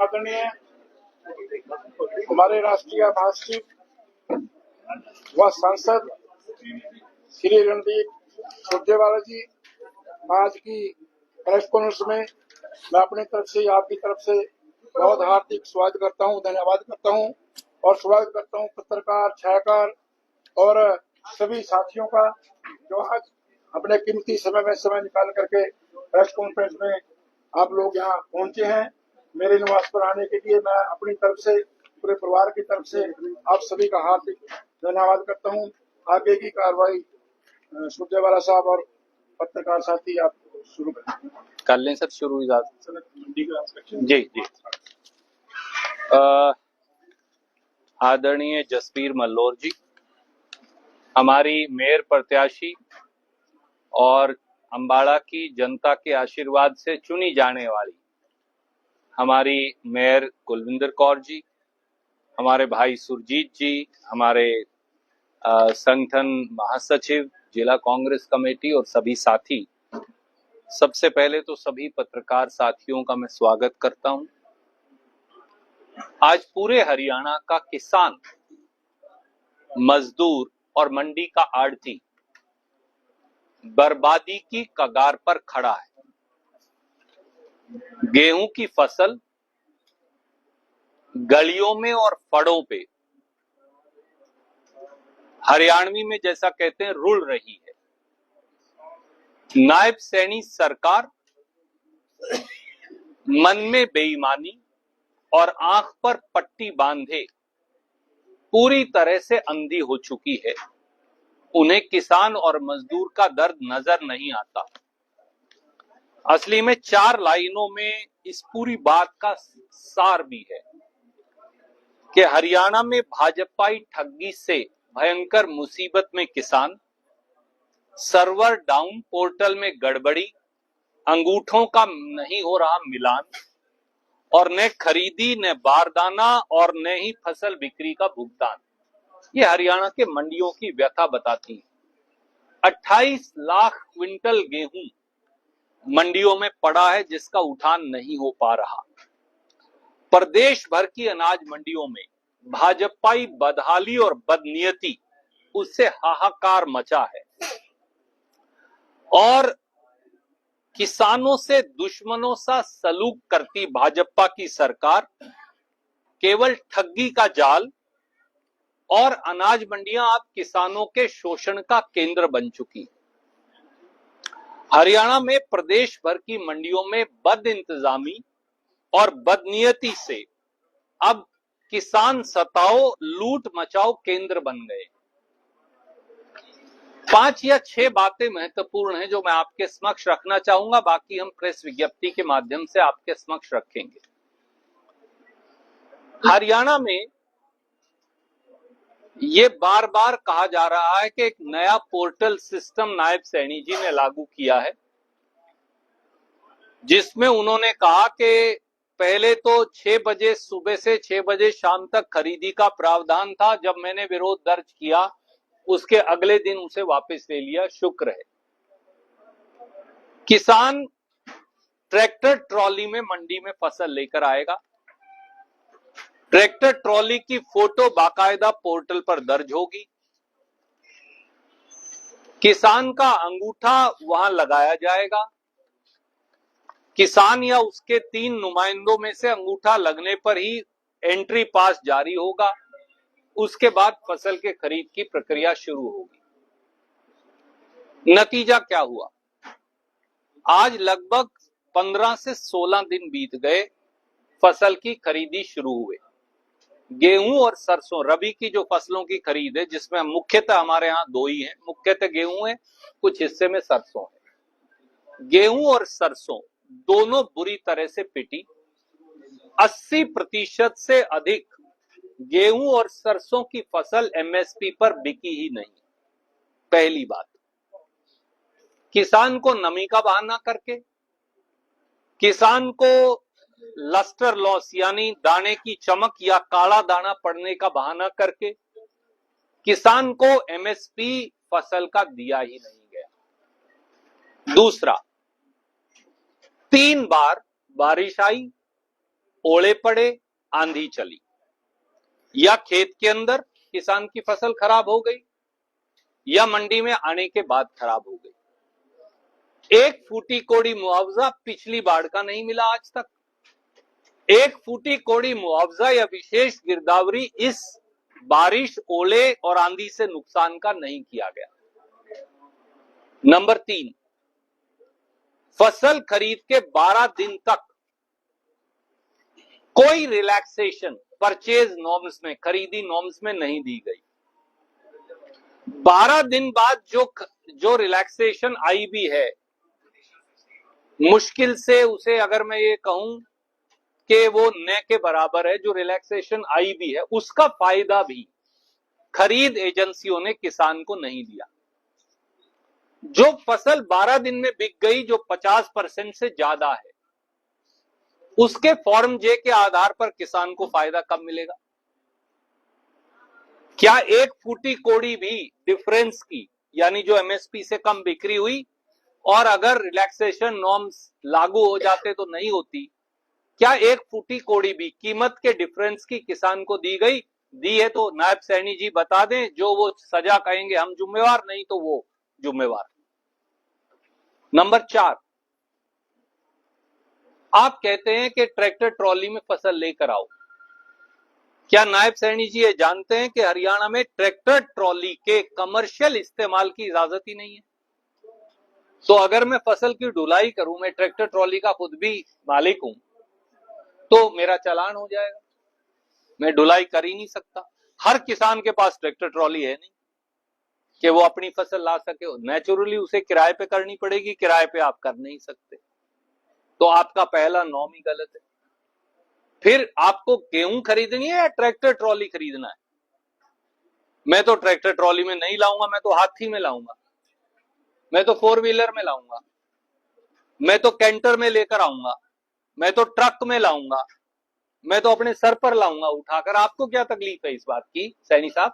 आदरणीय हमारे राष्ट्रीय महासचिव व सांसद श्री रणदीप सुरजेवाला जी, आज की प्रेस कॉन्फ्रेंस में मैं अपनी तरफ से आपकी तरफ से बहुत हार्दिक स्वागत करता हूं, धन्यवाद करता हूं और स्वागत करता हूं पत्रकार, छायाकार और सभी साथियों का जो आज अपने कीमती समय में समय निकाल करके प्रेस कॉन्फ्रेंस में आप लोग यहाँ पहुंचे हैं। मेरे निवास पर आने के लिए मैं अपनी तरफ से, पूरे परिवार की तरफ से आप सभी का हार्दिक धन्यवाद करता हूं। आगे की कार्रवाई सुरजेवाला साहब और पत्रकार साथी आप शुरू कर लें सर, शुरू जी जी। आदरणीय जसबीर मल्लोर जी, हमारी मेयर प्रत्याशी और अम्बाड़ा की जनता के आशीर्वाद से चुनी जाने वाली हमारी मेयर कुलविंदर कौर जी, हमारे भाई सुरजीत जी, हमारे संगठन महासचिव, जिला कांग्रेस कमेटी और सभी साथी, सबसे पहले तो सभी पत्रकार साथियों का मैं स्वागत करता हूं। आज पूरे हरियाणा का किसान, मजदूर और मंडी का आड़ती बर्बादी की कगार पर खड़ा है। गेहूं की फसल गलियों में और फड़ों पे हरियाणवी में जैसा कहते हैं रुल रही है। नायब सैनी सरकार मन में बेईमानी और आंख पर पट्टी बांधे पूरी तरह से अंधी हो चुकी है। उन्हें किसान और मजदूर का दर्द नजर नहीं आता। असली में 4 लाइनों में इस पूरी बात का सार भी है कि हरियाणा में भाजपाई ठगी से भयंकर मुसीबत में किसान, सर्वर डाउन, पोर्टल में गड़बड़ी, अंगूठों का नहीं हो रहा मिलान और न खरीदी, न बारदाना और न ही फसल बिक्री का भुगतान। ये हरियाणा के मंडियों की व्यथा बताती है। 28 लाख क्विंटल गेहूं मंडियों में पड़ा है जिसका उठान नहीं हो पा रहा। प्रदेश भर की अनाज मंडियों में भाजपाई बदहाली और बदनीयती, उससे हाहाकार मचा है और किसानों से दुश्मनों सा सलूक करती भाजपा की सरकार केवल ठगी का जाल और अनाज मंडियां अब किसानों के शोषण का केंद्र बन चुकी। हरियाणा में प्रदेश भर की मंडियों में बद इंतजामी और बदनीयती से अब किसान सताओ, लूट मचाओ केंद्र बन गए। 5 या 6 बातें महत्वपूर्ण हैं जो मैं आपके समक्ष रखना चाहूंगा, बाकी हम प्रेस विज्ञप्ति के माध्यम से आपके समक्ष रखेंगे। हरियाणा में ये बार बार कहा जा रहा है कि एक नया पोर्टल सिस्टम नायब सैनी जी ने लागू किया है, जिसमें उन्होंने कहा कि पहले तो 6 बजे सुबह से 6 बजे शाम तक खरीदी का प्रावधान था। जब मैंने विरोध दर्ज किया उसके अगले दिन उसे वापस ले लिया। शुक्र है किसान ट्रैक्टर ट्रॉली में मंडी में फसल लेकर आएगा। ट्रैक्टर ट्रॉली की फोटो बाकायदा पोर्टल पर दर्ज होगी। किसान का अंगूठा वहां लगाया जाएगा। किसान या उसके 3 नुमाइंदों में से अंगूठा लगने पर ही एंट्री पास जारी होगा। उसके बाद फसल के खरीद की प्रक्रिया शुरू होगी। नतीजा क्या हुआ? आज लगभग 15 से 16 दिन बीत गए, फसल की खरीदी शुरू हुए। गेहूं और सरसों, रबी की जो फसलों की खरीद है, जिसमें मुख्यतः हमारे यहाँ 2 ही हैं, मुख्यतः गेहूं है, कुछ हिस्से में सरसों है। गेहूं और सरसों दोनों बुरी तरह से पिटी। 80% से अधिक गेहूं और सरसों की फसल एमएसपी पर बिकी ही नहीं। पहली बात, किसान को नमी का बहाना करके, किसान को लस्टर लॉस यानी दाने की चमक या काला दाना पड़ने का बहाना करके किसान को एमएसपी फसल का दिया ही नहीं गया। दूसरा, 3 बार बारिश आई, ओले पड़े, आंधी चली, या खेत के अंदर किसान की फसल खराब हो गई, या मंडी में आने के बाद खराब हो गई। एक फूटी कोड़ी मुआवजा पिछली बाढ़ का नहीं मिला आज तक। एक फूटी कोड़ी मुआवजा या विशेष गिरदावरी इस बारिश, ओले और आंधी से नुकसान का नहीं किया गया। नंबर 3, फसल खरीद के 12 दिन तक कोई रिलैक्सेशन परचेज नॉर्म्स में, खरीदी नॉर्म्स में नहीं दी गई। 12 दिन बाद जो रिलैक्सेशन आई भी है, मुश्किल से उसे अगर मैं ये कहूं कि वो न के बराबर है, जो रिलैक्सेशन आई भी है उसका फायदा भी खरीद एजेंसियों ने किसान को नहीं दिया। जो फसल 12 दिन में बिक गई, जो 50% से ज्यादा है, उसके फॉर्म जे के आधार पर किसान को फायदा कब मिलेगा? क्या एक फूटी कोड़ी भी डिफरेंस की, यानी जो एमएसपी से कम बिक्री हुई और अगर रिलैक्सेशन नॉर्म्स लागू हो जाते तो नहीं होती, क्या एक फूटी कोड़ी भी कीमत के डिफरेंस की किसान को दी गई? दी है तो नायब सैनी जी बता दें, जो वो सजा कहेंगे हम जिम्मेवार, नहीं तो वो जिम्मेवार। नंबर 4, आप कहते हैं कि ट्रैक्टर ट्रॉली में फसल लेकर आओ। क्या नायब सैनी जी ये जानते हैं कि हरियाणा में ट्रैक्टर ट्रॉली के कमर्शियल इस्तेमाल की इजाजत ही नहीं है? तो अगर मैं फसल की ढुलाई करूं, मैं ट्रैक्टर ट्रॉली का खुद भी मालिक हूं, तो मेरा चालान हो जाएगा, मैं ढुलाई कर ही नहीं सकता। हर किसान के पास ट्रैक्टर ट्रॉली है नहीं कि वो अपनी फसल ला सके, नेचुरली उसे किराए पे करनी पड़ेगी, किराए पे आप कर नहीं सकते। तो आपका पहला नॉर्म ही गलत है। फिर आपको गेहूं खरीदनी है या ट्रैक्टर ट्रॉली खरीदना है? मैं तो ट्रैक्टर ट्रॉली में नहीं लाऊंगा, मैं तो हाथी में लाऊंगा, मैं तो 4 व्हीलर में लाऊंगा, मैं तो कैंटर में लेकर आऊंगा, मैं तो ट्रक में लाऊंगा, मैं तो अपने सर पर लाऊंगा उठाकर। आपको क्या तकलीफ है इस बात की सैनी साहब?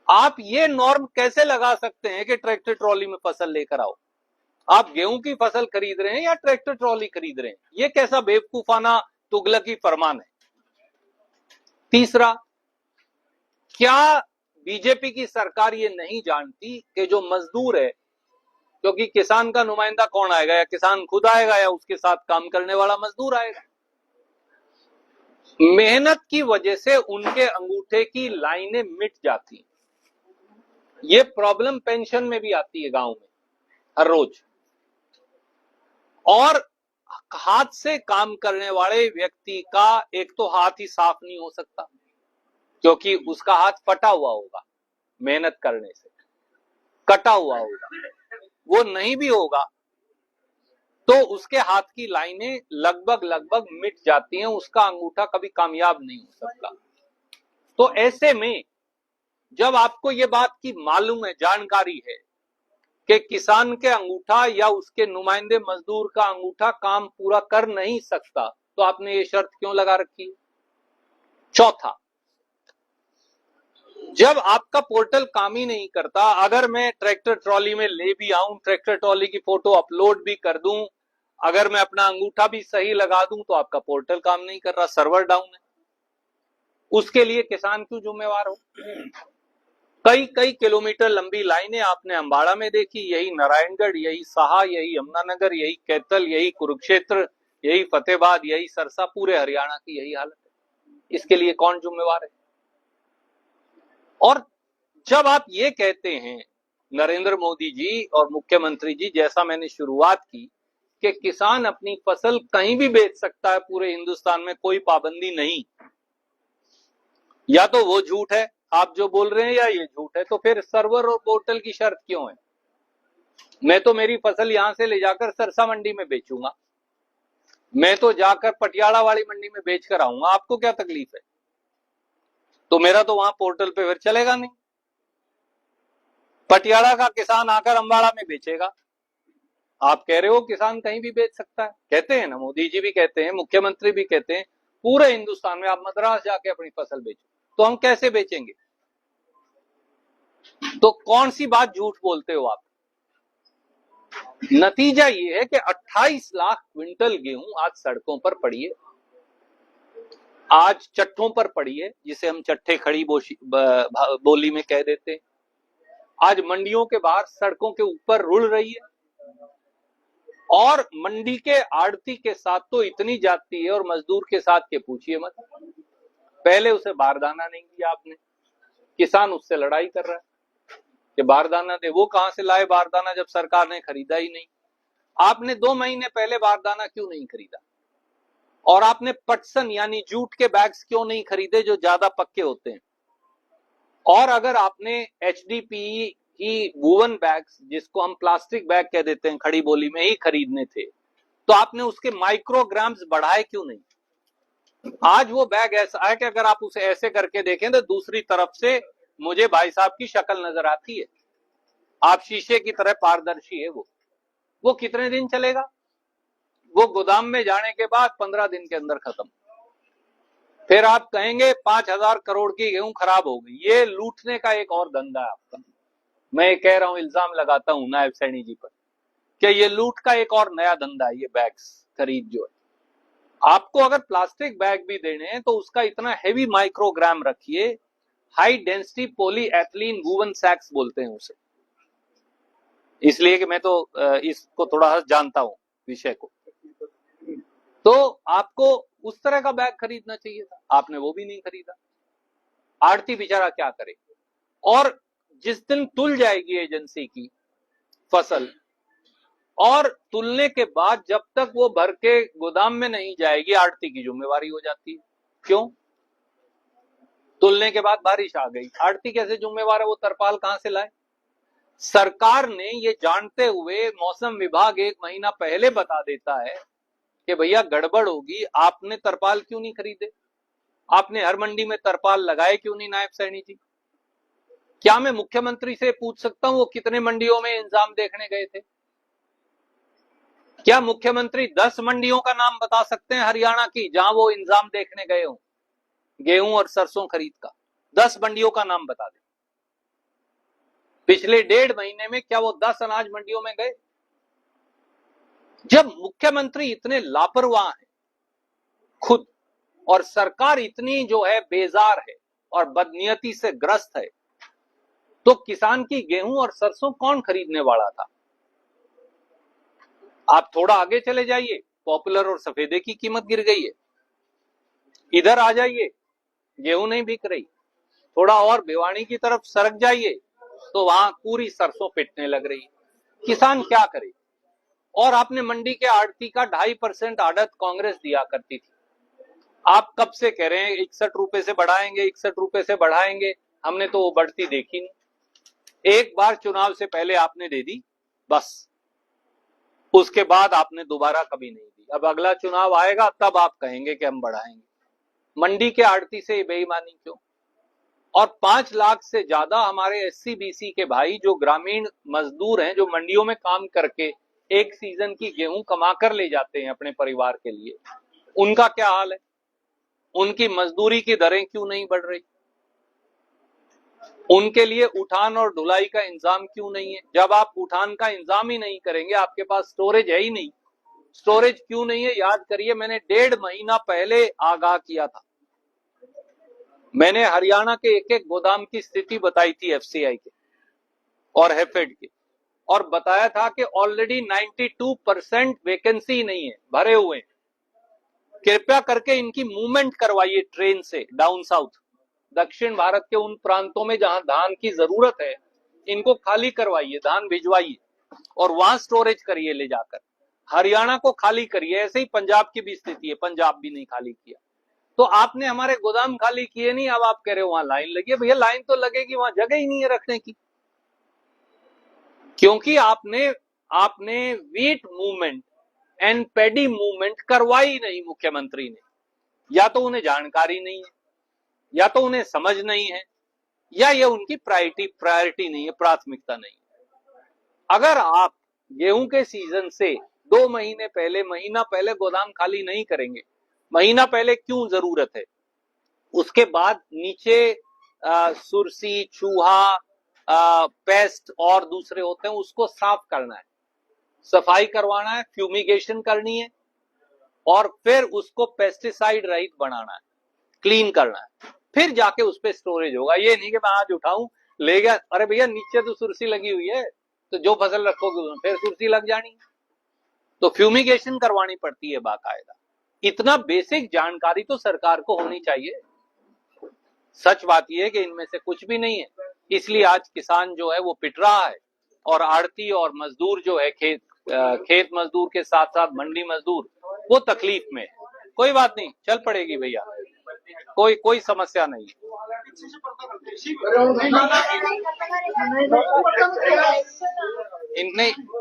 आप ये नॉर्म कैसे लगा सकते हैं कि ट्रैक्टर ट्रॉली में फसल लेकर आओ? आप गेहूं की फसल खरीद रहे हैं या ट्रैक्टर ट्रॉली खरीद रहे हैं? ये कैसा बेवकूफाना तुगलकी फरमान है? तीसरा, क्या बीजेपी की सरकार ये नहीं जानती कि जो मजदूर है, क्योंकि किसान का नुमाइंदा कौन आएगा? या किसान खुद आएगा या उसके साथ काम करने वाला मजदूर आएगा। मेहनत की वजह से उनके अंगूठे की लाइनें मिट जाती। ये प्रॉब्लम पेंशन में भी आती है गांव में हर रोज। और हाथ से काम करने वाले व्यक्ति का एक तो हाथ ही साफ नहीं हो सकता, क्योंकि उसका हाथ फटा हुआ होगा, मेहनत करने से कटा हुआ होगा। वो नहीं भी होगा तो उसके हाथ की लाइनें लगभग मिट जाती हैं, उसका अंगूठा कभी कामयाब नहीं हो सकता। तो ऐसे में जब आपको ये बात की मालूम है, जानकारी है कि किसान के अंगूठा या उसके नुमाइंदे मजदूर का अंगूठा काम पूरा कर नहीं सकता, तो आपने ये शर्त क्यों लगा रखी है? चौथा, जब आपका पोर्टल काम ही नहीं करता, अगर मैं ट्रैक्टर ट्रॉली में ले भी आऊं, ट्रैक्टर ट्रॉली की फोटो अपलोड भी कर दूं, अगर मैं अपना अंगूठा भी सही लगा दूं, तो आपका पोर्टल काम नहीं कर रहा, सर्वर डाउन है। उसके लिए किसान क्यों जिम्मेवार हो? कई किलोमीटर लंबी लाइनें आपने अंबाड़ा में देखी, यही नारायणगढ़, यही साहा, यही यमुनानगर, यही कैथल, यही कुरुक्षेत्र, यही फतेहाबाद, यही सरसा, पूरे हरियाणा की यही हालत है। इसके लिए कौन जिम्मेवार है? और जब आप ये कहते हैं नरेंद्र मोदी जी और मुख्यमंत्री जी, जैसा मैंने शुरुआत की कि किसान अपनी फसल कहीं भी बेच सकता है पूरे हिंदुस्तान में, कोई पाबंदी नहीं, या तो वो झूठ है आप जो बोल रहे हैं, या ये झूठ है। तो फिर सर्वर और पोर्टल की शर्त क्यों है? मैं तो मेरी फसल यहां से ले जाकर सरसा मंडी में बेचूंगा, मैं तो जाकर पटियाला वाली मंडी में बेच कर आऊंगा, आपको क्या तकलीफ है? तो मेरा तो वहां पोर्टल पे फिर चलेगा नहीं। पटियाला का किसान आकर अंबाड़ा में बेचेगा। आप कह रहे हो किसान कहीं भी बेच सकता है, कहते हैं ना, मोदी जी भी कहते हैं, मुख्यमंत्री भी कहते हैं, पूरे हिंदुस्तान में आप मद्रास जाके अपनी फसल बेचो। तो हम कैसे बेचेंगे? तो कौन सी बात झूठ बोलते हो आप? नतीजा ये है कि 28 लाख क्विंटल गेहूं आज सड़कों पर पड़ी है, आज चट्टों पर पड़ी है, जिसे हम चट्टे खड़ी बोली में कह देते हैं। आज मंडियों के बाहर सड़कों के ऊपर रुल रही है, और मंडी के आड़ती के साथ तो इतनी जाती है, और मजदूर के साथ के पूछिए मत। पहले उसे बारदाना नहीं दिया आपने, किसान उससे लड़ाई कर रहा है कि बारदाना दे। वो कहां से लाए बारदाना जब सरकार ने खरीदा ही नहीं? आपने 2 महीने पहले बारदाना क्यों नहीं खरीदा? और आपने पटसन यानी जूट के बैग्स क्यों नहीं खरीदे जो ज्यादा पक्के होते हैं? और अगर आपने HDPE की वूवन बैग्स, जिसको हम प्लास्टिक बैग कह देते हैं, खड़ी बोली में ही खरीदने थे, तो आपने उसके माइक्रोग्राम्स बढ़ाए क्यों नहीं? आज वो बैग ऐसा है कि अगर आप उसे ऐसे करके देखें तो दूसरी तरफ से मुझे भाई साहब की शक्ल नजर आती है। आप शीशे की तरह पारदर्शी है वो कितने दिन चलेगा? वो गोदाम में जाने के बाद 15 दिन के अंदर खत्म। फिर आप कहेंगे 5,000 करोड़ की गेहूं खराब हो गई। ये लूटने का एक और धंधा है आपका। मैं कह रहा हूं, इल्जाम लगाता हूं नायब सैनी जी पर कि ये लूट का एक और नया धंधा है, ये बैग्स खरीद जो है। आपको अगर प्लास्टिक बैग भी देने हैं तो उसका इतना हेवी माइक्रोग्राम रखिए। High density polyethylene woven sacks बोलते हैं उसे, इसलिए कि मैं तो इसको थोड़ा जानता हूं विषय को। तो आपको उस तरह का बैग खरीदना चाहिए था, आपने वो भी नहीं खरीदा। आड़ती बेचारा क्या करे? और जिस दिन तुल जाएगी एजेंसी की फसल, और तुलने के बाद जब तक वो भर के गोदाम में नहीं जाएगी, आड़ती की जिम्मेवारी हो जाती है। क्यों? तुलने के बाद बारिश आ गई, आड़ती कैसे जिम्मेवार है? वो तरपाल कहां से लाए? सरकार ने ये जानते हुए, मौसम विभाग 1 महीना पहले बता देता है कि भैया गड़बड़ होगी, आपने तरपाल क्यों नहीं खरीदे? आपने हर मंडी में तरपाल लगाए क्यों नहीं नायब सैनी जी? क्या मैं मुख्यमंत्री से पूछ सकता हूं वो कितने मंडियों में इंतजाम देखने गए थे? क्या मुख्यमंत्री 10 मंडियों का नाम बता सकते हैं हरियाणा की जहां वो इंतजाम देखने गए हो गेहूं और सरसों खरीद का? 10 मंडियों का नाम बता दें। पिछले 1.5 महीने में क्या वो 10 अनाज मंडियों में गए? जब मुख्यमंत्री इतने लापरवाह हैं खुद, और सरकार इतनी जो है बेजार है और बदनीयती से ग्रस्त है, तो किसान की गेहूं और सरसों कौन खरीदने वाला था? आप थोड़ा आगे चले जाइए, पॉपुलर और सफेदे की कीमत गिर गई है। इधर आ जाइए, गेहूं नहीं बिक रही। थोड़ा और भिवानी की तरफ सरक जाइए तो वहां पूरी सरसों पिटने लग रही। किसान क्या करे? और आपने मंडी के आड़ती का 2.5% आड़त कांग्रेस दिया करती थी। आप कब से कह रहे हैं 61 रुपए से बढ़ाएंगे, 61 रुपए से बढ़ाएंगे? हमने तो वो बढ़ती देखी नहीं। एक बार चुनाव से पहले आपने दे दी, बस। उसके बाद आपने दोबारा कभी नहीं दी। अब अगला चुनाव आएगा तब आप कहेंगे कि हम बढ़ाएंगे। मंडी के आड़ती से बेईमानी क्यों? और 5 लाख से ज्यादा हमारे SC BC के भाई जो ग्रामीण मजदूर हैं, जो मंडियों में काम करके एक सीजन की गेहूं कमा कर ले जाते हैं अपने परिवार के लिए, उनका क्या हाल है? उनकी मजदूरी की दरें क्यों नहीं बढ़ रही? उनके लिए उठान और ढुलाई का इंतजाम क्यों नहीं है? जब आप उठान का इंतजाम ही नहीं करेंगे, आपके पास स्टोरेज है ही नहीं। स्टोरेज क्यों नहीं है? याद करिए, मैंने 1.5 महीना पहले आगाह किया था। मैंने हरियाणा के एक गोदाम की स्थिति बताई थी FCI के और हैफेड के, और बताया था कि ऑलरेडी 92% वैकेंसी नहीं है, भरे हुए हैं। कृपया करके इनकी मूवमेंट करवाइए ट्रेन से डाउन साउथ, दक्षिण भारत के उन प्रांतों में जहां धान की जरूरत है, इनको खाली करवाइए, धान भिजवाइए और वहां स्टोरेज करिए ले जाकर। हरियाणा को खाली करिए। ऐसे ही पंजाब की भी स्थिति है, पंजाब भी नहीं खाली किया। तो आपने हमारे गोदाम खाली किए नहीं, अब आप कह रहे हो वहां लाइन लगी है। भैया लाइन तो लगेगी, वहां जगह ही नहीं है रखने की। क्योंकि आपने wheat movement and paddy movement करवाई नहीं मुख्यमंत्री ने। या तो उन्हें जानकारी नहीं है, या तो उन्हें समझ नहीं है, या ये उनकी प्रायोरिटी नहीं है, प्राथमिकता नहीं है। अगर आप गेहूं के सीजन से 2 महीने पहले, महीना पहले गोदाम खाली नहीं करेंगे, महीना पहले क्यों जरूरत है? उसके बाद नीचे सुरसी, चूहा, पेस्ट और दूसरे होते हैं, उसको साफ करना है। सफाई करवाना है, फ्यूमिगेशन करनी है और फिर उसको पेस्टिसाइड रहित बनाना है, क्लीन करना है, फिर जाके उस पे स्टोरेज होगा। ये नहीं कि मैं आज उठाऊं ले गया, अरे भैया नीचे तो सुरसी लगी हुई है, तो जो फसल रखोगे उसमें फिर सुरसी लग जानी, तो फ्यूमिगेशन करवानी पड़ती है बाकायदा। इतना बेसिक जानकारी तो सरकार को होनी चाहिए। सच बात यह है कि इनमें से कुछ भी नहीं है, इसलिए आज किसान जो है वो पिट रहा है और आड़ती और मजदूर जो है खेत मजदूर के साथ साथ मंडी मजदूर वो तकलीफ में है। कोई बात नहीं, चल पड़ेगी भैया, कोई समस्या नहीं है।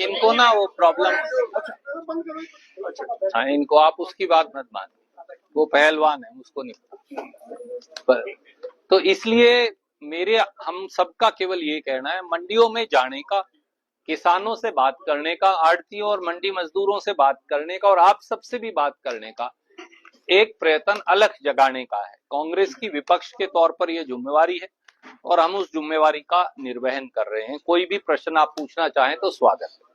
इनको ना वो प्रॉब्लम, हाँ इनको आप उसकी बात मत मान, वो पहलवान है, उसको नहीं। तो इसलिए हम सबका केवल ये कहना है, मंडियों में जाने का, किसानों से बात करने का, आड़तियों और मंडी मजदूरों से बात करने का और आप सबसे भी बात करने का एक प्रयत्न अलग जगाने का है। कांग्रेस की विपक्ष के तौर पर यह जिम्मेवारी है और हम उस जिम्मेवारी का निर्वहन कर रहे हैं। कोई भी प्रश्न आप पूछना चाहें तो स्वागत है।